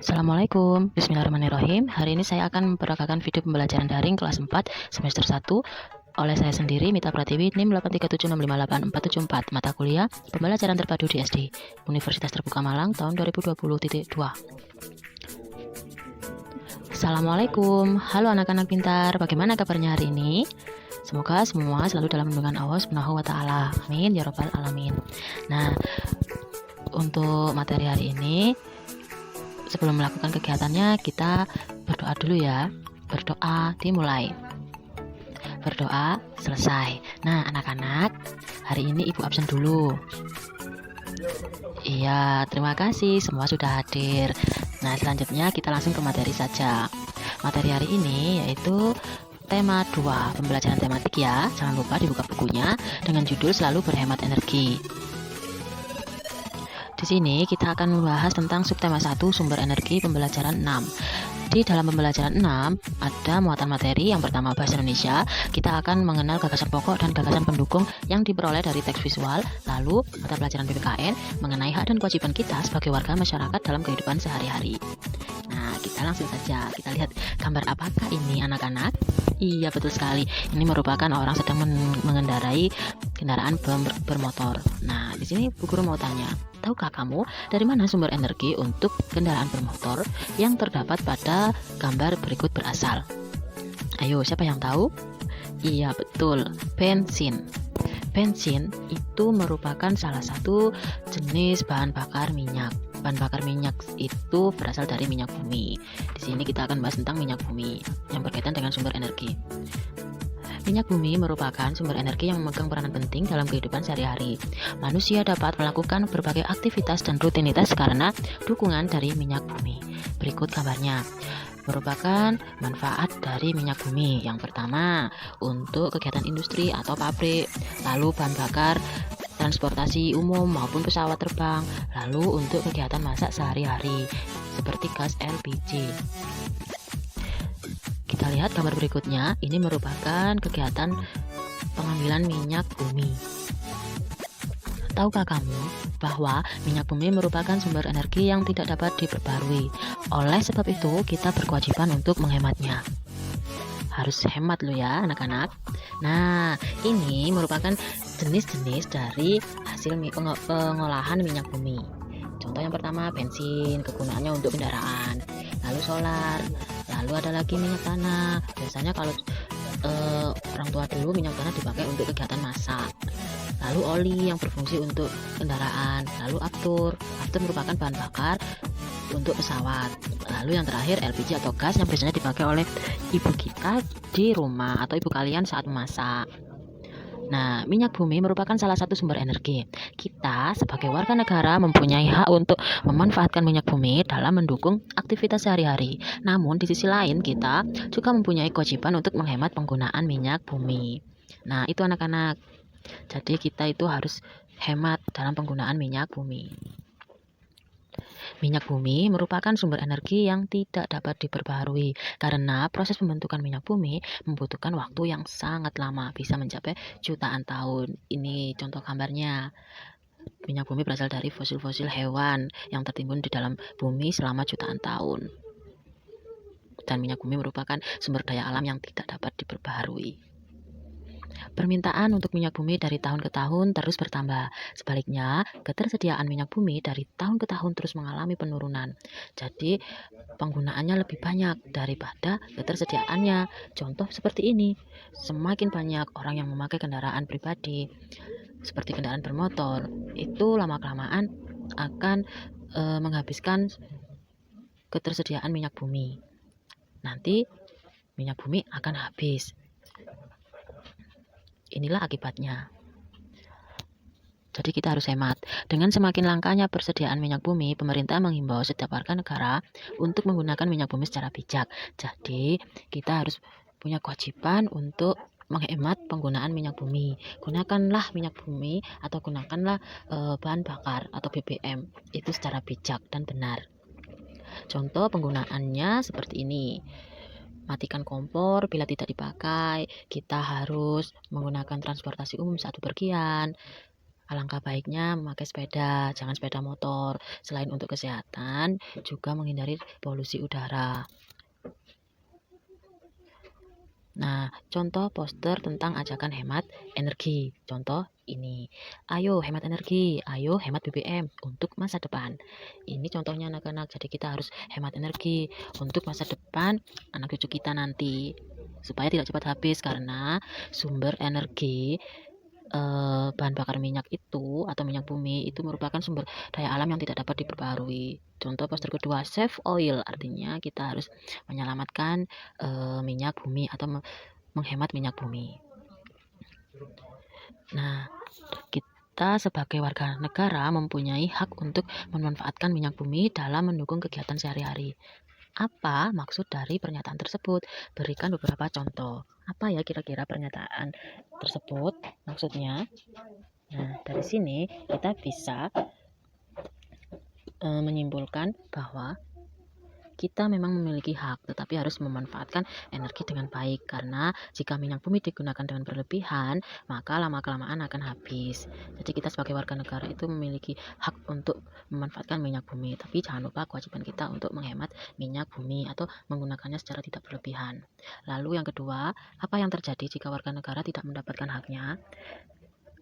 Assalamualaikum, Bismillahirrahmanirrahim. Hari ini saya akan memperagakan video pembelajaran daring kelas 4 semester 1 oleh saya sendiri, Mita Pratiwi, NIM 837658474, mata kuliah Pembelajaran Terpadu di SD, Universitas Terbuka Malang, tahun 2020.2. Assalamualaikum, halo anak-anak pintar, bagaimana kabarnya hari ini? Semoga semua selalu dalam lindungan Allah Subhanahu wa Ta'ala. Amin ya Rabbal Alamin. Nah, untuk materi hari ini, sebelum melakukan kegiatannya, kita berdoa dulu ya. Berdoa dimulai. Berdoa selesai. Nah, anak-anak, hari ini Ibu absen dulu. Iya, terima kasih. Semua sudah hadir. Nah, selanjutnya kita langsung ke materi saja. Materi hari ini yaitu tema 2, pembelajaran tematik ya. Jangan lupa dibuka bukunya dengan judul Selalu Berhemat Energi. Di sini kita akan membahas tentang subtema 1, sumber energi, pembelajaran 6. Di dalam pembelajaran 6 ada muatan materi. Yang pertama, bahasa Indonesia. Kita akan mengenal gagasan pokok dan gagasan pendukung yang diperoleh dari teks visual. Lalu mata pelajaran PPKN mengenai hak dan kewajiban kita sebagai warga masyarakat dalam kehidupan sehari-hari. Nah, kita langsung saja. Kita lihat gambar apakah ini, anak-anak? Iya, betul sekali. Ini merupakan orang sedang mengendarai kendaraan bermotor. Nah, di sini Bu Guru mau tanya, tahukah kamu dari mana sumber energi untuk kendaraan bermotor yang terdapat pada gambar berikut berasal? Ayo, siapa yang tahu? Iya, betul, bensin. Bensin itu merupakan salah satu jenis bahan bakar minyak. Bahan bakar minyak itu berasal dari minyak bumi. Di sini kita akan bahas tentang minyak bumi yang berkaitan dengan sumber energi. Minyak bumi merupakan sumber energi yang memegang peranan penting dalam kehidupan sehari-hari. Manusia dapat melakukan berbagai aktivitas dan rutinitas karena dukungan dari minyak bumi. Berikut gambarnya. Merupakan manfaat dari minyak bumi. Yang pertama, untuk kegiatan industri atau pabrik, lalu bahan bakar transportasi umum maupun pesawat terbang, lalu untuk kegiatan masak sehari-hari seperti gas LPG. Kita lihat gambar berikutnya. Ini merupakan kegiatan pengambilan minyak bumi. Tahukah kamu bahwa minyak bumi merupakan sumber energi yang tidak dapat diperbarui? Oleh sebab itu, kita berkewajiban untuk menghematnya. Harus hemat loh ya, anak-anak. Nah, ini merupakan jenis-jenis dari hasil pengolahan minyak bumi. Contoh yang pertama, bensin, kegunaannya untuk kendaraan. Lalu solar, lalu ada lagi minyak tanah. Biasanya kalau orang tua dulu minyak tanah dipakai untuk kegiatan masak. Lalu oli yang berfungsi untuk kendaraan. Lalu aftur merupakan bahan bakar untuk pesawat. Lalu yang terakhir LPG atau gas yang biasanya dipakai oleh ibu kita di rumah atau ibu kalian saat memasak. Nah, minyak bumi merupakan salah satu sumber energi. Kita sebagai warga negara mempunyai hak untuk memanfaatkan minyak bumi dalam mendukung aktivitas sehari-hari. Namun di sisi lain kita juga mempunyai kewajiban untuk menghemat penggunaan minyak bumi. Nah, itu anak-anak. Jadi kita itu harus hemat dalam penggunaan minyak bumi. Minyak bumi merupakan sumber energi yang tidak dapat diperbaharui karena proses pembentukan minyak bumi membutuhkan waktu yang sangat lama, bisa mencapai jutaan tahun. Ini contoh gambarnya. Minyak bumi berasal dari fosil-fosil hewan yang tertimbun di dalam bumi selama jutaan tahun. Dan minyak bumi merupakan sumber daya alam yang tidak dapat diperbaharui. Permintaan untuk minyak bumi dari tahun ke tahun terus bertambah. Sebaliknya, ketersediaan minyak bumi dari tahun ke tahun terus mengalami penurunan. Jadi, penggunaannya lebih banyak daripada ketersediaannya. Contoh seperti ini, semakin banyak orang yang memakai kendaraan pribadi, seperti kendaraan bermotor, itu lama-kelamaan akan menghabiskan ketersediaan minyak bumi. Nanti minyak bumi akan habis. Inilah akibatnya. Jadi kita harus hemat. Dengan semakin langkanya persediaan minyak bumi, pemerintah menghimbau setiap warga negara untuk menggunakan minyak bumi secara bijak. Jadi kita harus punya kewajiban untuk menghemat penggunaan minyak bumi. Gunakanlah minyak bumi atau gunakanlah bahan bakar atau BBM itu secara bijak dan benar. Contoh penggunaannya seperti ini. Matikan kompor bila tidak dipakai. Kita harus menggunakan transportasi umum saat bepergian. Alangkah baiknya memakai sepeda, jangan sepeda motor. Selain untuk kesehatan, juga menghindari polusi udara. Nah, contoh poster tentang ajakan hemat energi. Contoh ini, ayo hemat energi, ayo hemat BBM untuk masa depan. Ini contohnya anak-anak, jadi kita harus hemat energi untuk masa depan anak cucu kita nanti. Supaya tidak cepat habis karena sumber energi bahan bakar minyak itu atau minyak bumi itu merupakan sumber daya alam yang tidak dapat diperbarui. Contoh poster kedua, save oil, artinya kita harus menyelamatkan minyak bumi atau menghemat minyak bumi. Nah, kita sebagai warga negara mempunyai hak untuk memanfaatkan minyak bumi dalam mendukung kegiatan sehari-hari. Apa maksud dari pernyataan tersebut? Berikan beberapa contoh. Apa ya kira-kira pernyataan tersebut maksudnya? Nah, dari sini kita bisa menyimpulkan bahwa kita memang memiliki hak, tetapi harus memanfaatkan energi dengan baik, karena jika minyak bumi digunakan dengan berlebihan, maka lama-kelamaan akan habis. Jadi kita sebagai warga negara itu memiliki hak untuk memanfaatkan minyak bumi, tapi jangan lupa kewajiban kita untuk menghemat minyak bumi atau menggunakannya secara tidak berlebihan. Lalu yang kedua, apa yang terjadi jika warga negara tidak mendapatkan haknya?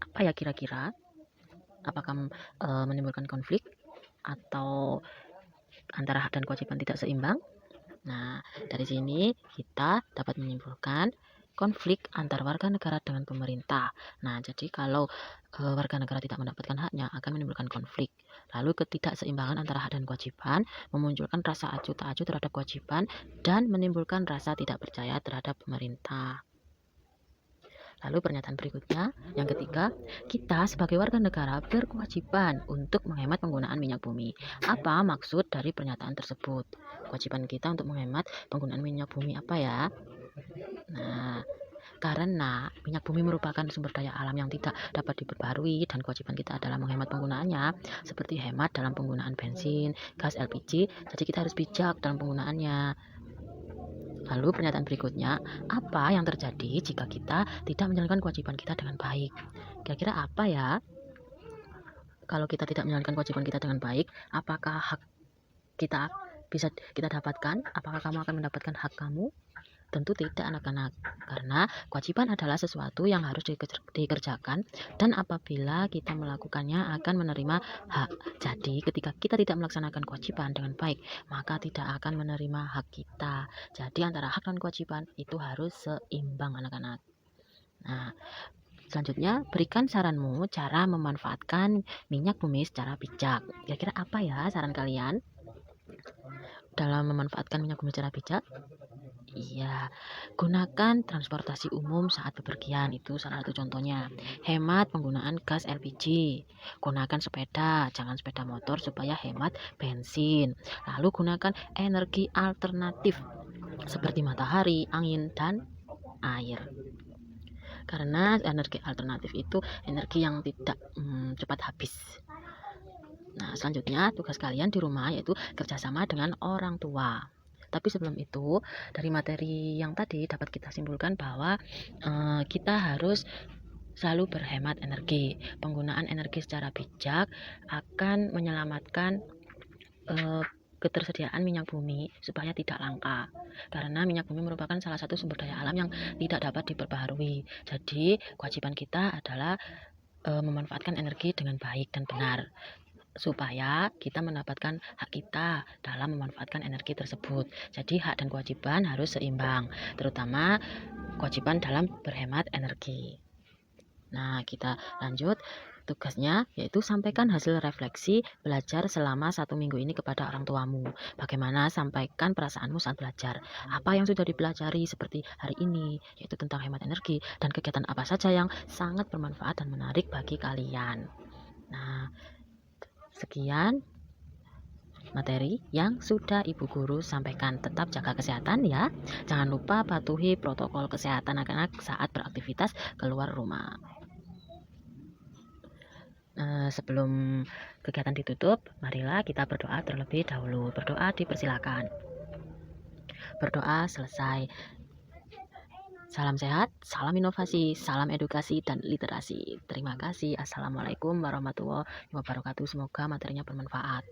Apa ya kira-kira? Apakah menimbulkan konflik atau antara hak dan kewajiban tidak seimbang? Nah, dari sini kita dapat menyimpulkan konflik antar warga negara dengan pemerintah. Nah, jadi kalau warga negara tidak mendapatkan haknya akan menimbulkan konflik. Lalu ketidakseimbangan antara hak dan kewajiban memunculkan rasa acuh tak acuh terhadap kewajiban dan menimbulkan rasa tidak percaya terhadap pemerintah. Lalu pernyataan berikutnya, yang ketiga, kita sebagai warga negara berkewajiban untuk menghemat penggunaan minyak bumi. Apa maksud dari pernyataan tersebut? Kewajiban kita untuk menghemat penggunaan minyak bumi apa ya? Nah, karena minyak bumi merupakan sumber daya alam yang tidak dapat diperbarui dan kewajiban kita adalah menghemat penggunaannya, seperti hemat dalam penggunaan bensin, gas LPG, jadi kita harus bijak dalam penggunaannya. Lalu pernyataan berikutnya, apa yang terjadi jika kita tidak menjalankan kewajiban kita dengan baik? Kira-kira apa ya? Kalau kita tidak menjalankan kewajiban kita dengan baik, apakah hak kita bisa kita dapatkan? Apakah kamu akan mendapatkan hak kamu? Tentu tidak, anak-anak, karena kewajiban adalah sesuatu yang harus dikerjakan dan apabila kita melakukannya akan menerima hak. Jadi ketika kita tidak melaksanakan kewajiban dengan baik, maka tidak akan menerima hak kita. Jadi antara hak dan kewajiban itu harus seimbang, anak-anak. Nah, selanjutnya berikan saranmu cara memanfaatkan minyak bumi secara bijak. Kira-kira apa ya saran kalian dalam memanfaatkan minyak bumi secara bijak? Iya, gunakan transportasi umum saat bepergian, itu salah satu contohnya. Hemat penggunaan gas LPG, gunakan sepeda, jangan sepeda motor supaya hemat bensin. Lalu gunakan energi alternatif seperti matahari, angin, dan air. Karena energi alternatif itu energi yang tidak cepat habis. Nah, selanjutnya tugas kalian di rumah yaitu kerjasama dengan orang tua. Tapi sebelum itu, dari materi yang tadi dapat kita simpulkan bahwa kita harus selalu berhemat energi. Penggunaan energi secara bijak akan menyelamatkan ketersediaan minyak bumi supaya tidak langka. Karena minyak bumi merupakan salah satu sumber daya alam yang tidak dapat diperbaharui. Jadi, kewajiban kita adalah memanfaatkan energi dengan baik dan benar, supaya kita mendapatkan hak kita dalam memanfaatkan energi tersebut. Jadi hak dan kewajiban harus seimbang, terutama kewajiban dalam berhemat energi. Nah, kita lanjut. Tugasnya yaitu sampaikan hasil refleksi belajar selama 1 minggu ini kepada orang tuamu. Bagaimana sampaikan perasaanmu saat belajar. Apa yang sudah dipelajari seperti hari ini, yaitu tentang hemat energi dan kegiatan apa saja yang sangat bermanfaat dan menarik bagi kalian. Nah, sekian materi yang sudah Ibu Guru sampaikan. Tetap jaga kesehatan ya. Jangan lupa patuhi protokol kesehatan anak-anak saat beraktivitas keluar rumah. Sebelum kegiatan ditutup, marilah kita berdoa terlebih dahulu. Berdoa dipersilakan. Berdoa selesai. Salam sehat, salam inovasi, salam edukasi dan literasi. Terima kasih. Assalamualaikum warahmatullahi wabarakatuh. Semoga materinya bermanfaat.